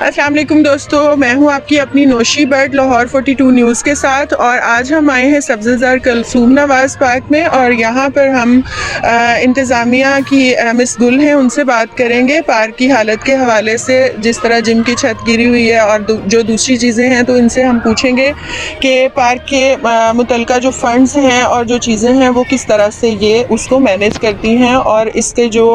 अस्सलाम वालेकुम दोस्तों, मैं हूं आपकी अपनी नौशी बर्ड लाहौर 42 न्यूज़ के साथ और आज हम आए हैं सब्ज़ज़र कलसूम नवाज़ पार्क में और यहां पर हम इंतज़ामिया की मिस गुल हैं, उनसे बात करेंगे पार्क की हालत के हवाले से। जिस तरह जिम की छत गिरी हुई है और जो दूसरी चीज़ें हैं, तो इनसे हम पूछेंगे कि पार्क के मुतल्लिका जो फ़ंड्स हैं और जो चीज़ें हैं वो किस तरह से ये उसको मैनेज करती हैं और इसके जो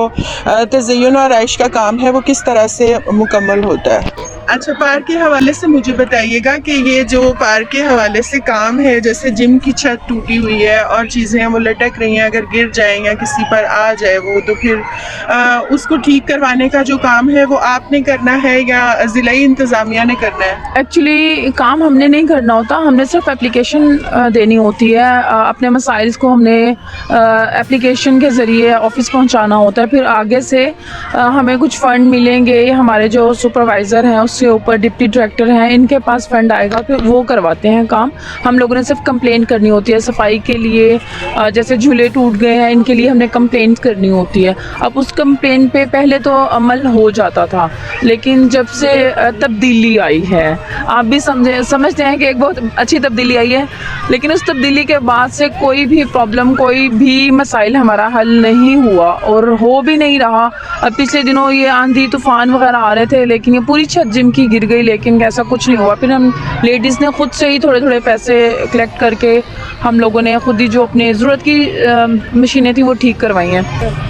तज़य्युन और आइश का काम है वो किस तरह से मुकम्मल होता है। अच्छा, पार्क के हवाले से मुझे बताइएगा कि ये जो पार्क के हवाले से काम है, जैसे जिम की छत टूटी हुई है और चीज़ें वो लटक रही हैं, अगर गिर जाएं या किसी पर आ जाए वो, तो फिर उसको ठीक करवाने का जो काम है वो आपने करना है या ज़िलाई इंतज़ामिया ने करना है? एक्चुअली काम हमने नहीं करना होता, हमने सिर्फ एप्लीकेशन देनी होती है। अपने मसाइल्स को हमने एप्लीकेशन के ज़रिए ऑफिस पहुंचाना होता है। फिर आगे से हमें कुछ फ़ंड मिलेंगे, हमारे जो सुपरवाइज़र हैं उसके ऊपर डिप्टी डायरेक्टर हैं, इनके पास फ़ंड आएगा, फिर वो करवाते हैं काम। हम लोगों ने सिर्फ कंप्लेंट करनी होती है सफाई के लिए। जैसे झूले टूट गए हैं, इनके लिए हमने कंप्लेंट करनी होती है। अब उस कंप्लेंट पे पहले तो अमल हो जाता था, लेकिन जब से तब्दीली आई है, आप भी समझते हैं कि एक बहुत अच्छी तब्दीली आई है, लेकिन उस तब्दीली के बाद से कोई भी प्रॉब्लम, कोई भी मसाइल हमारा हल नहीं हुआ और हो भी नहीं रहा। अब पिछले दिनों ये आंधी तूफ़ान वगैरह आ रहे थे, लेकिन ये पूरी छत जिम की गिर गई, लेकिन ऐसा कुछ नहीं हुआ। फिर हम लेडीज़ ने ख़ुद से ही थोड़े थोड़े पैसे कलेक्ट करके हम लोगों ने ख़ुद ही जो अपने ज़रूरत की मशीनें थी वो ठीक करवाई हैं।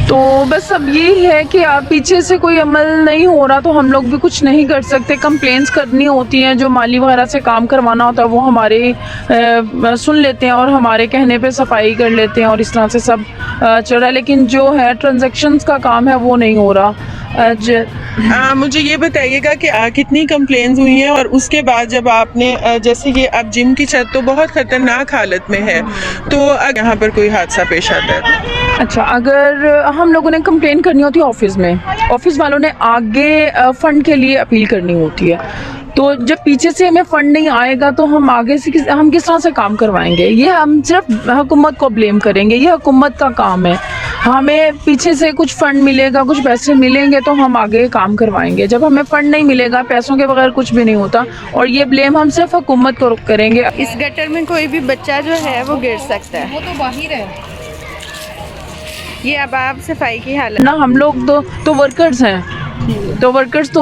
तो बस अब यही है कि आप पीछे से कोई अमल नहीं हो रहा तो हम लोग भी कुछ नहीं कर सकते। कंप्लेंट्स करनी होती हैं, जो माली वगैरह से काम करवाना होता है वो हमारे सुन लेते हैं और हमारे कहने पे सफाई कर लेते हैं और इस तरह से सब चल रहा है। लेकिन जो है ट्रांजैक्शंस का काम है वो नहीं हो रहा। मुझे ये बताइएगा कि कितनी कंप्लेंट्स हुई हैं और उसके बाद जब आपने जैसे कि अब जिम की छत तो बहुत ख़तरनाक हालत में है, तो यहाँ पर कोई हादसा पेश आता है? अच्छा, अगर हम लोगों ने कंप्लेन करनी होती है ऑफिस में, ऑफिस वालों ने आगे फ़ंड के लिए अपील करनी होती है। तो जब पीछे से हमें फ़ंड नहीं आएगा तो हम आगे से हम किस तरह से काम करवाएंगे? ये हम सिर्फ हुकूमत को ब्लेम करेंगे, ये हुकूमत का काम है। हमें पीछे से कुछ फ़ंड मिलेगा, कुछ पैसे मिलेंगे तो हम आगे काम करवाएंगे। जब हमें फ़ंड नहीं मिलेगा, पैसों के बगैर कुछ भी नहीं होता और ये ब्लेम हम सिर्फ हुकूमत को करेंगे। इस गटर में कोई भी बच्चा जो है वो गिर सकता है, वो तो बाहर है। ये अब आप सफाई की हालत ना हम लोग तो वर्कर्स हैं, तो वर्कर्स तो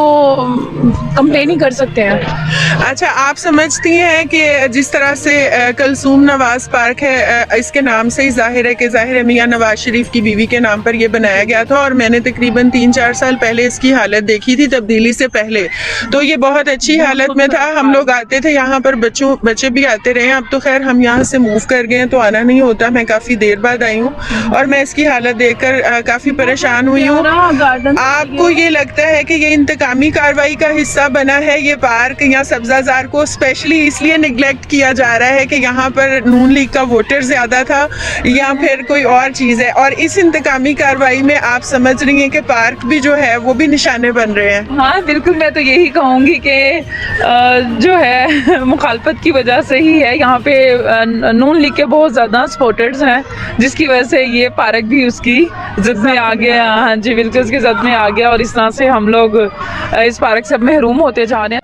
कंप्लेन ही कर सकते हैं। अच्छा, आप समझती हैं कि जिस तरह से कलसूम नवाज़ पार्क है, इसके नाम से ही ज़ाहिर है मियाँ नवाज शरीफ की बीवी के नाम पर यह बनाया गया था और मैंने तकरीबन 3-4 साल पहले इसकी हालत देखी थी तब्दीली से पहले, तो ये बहुत अच्छी हालत में था। हम लोग आते थे यहाँ पर, बच्चे भी आते रहे। अब तो खैर हम यहाँ से मूव कर गए हैं तो आना नहीं होता। मैं काफ़ी देर बाद आई हूँ और मैं इसकी हालत देखकर काफ़ी परेशान हुई हूँ। आपको ये लगता है कि ये इंतकामी कार्रवाई का हिस्सा बना है ये पार्क, या सब्ज़ाज़ार को स्पेशली इसलिए निगलेक्ट किया जा रहा है कि यहाँ पर नून लीग का वोटर ज़्यादा था, या फिर कोई और चीज़ है? और इस इंतकामी कार्रवाई में आप समझ रही हैं कि पार्क भी जो है वो भी निशाने बन रहे हैं? हाँ बिल्कुल, मैं तो यही कहूँगी कि जो है मुखालफत की वजह से ही है। यहाँ पे नून लीग के बहुत ज़्यादा सपोर्टर्स हैं, जिसकी वजह से ये पार्क भी उसकी ज़द में आ गया। हाँ जी बिल्कुल, उसकी ज़द में आ गया और इस तरह से हम लोग इस पार्क से अब महरूम होते जा रहे हैं।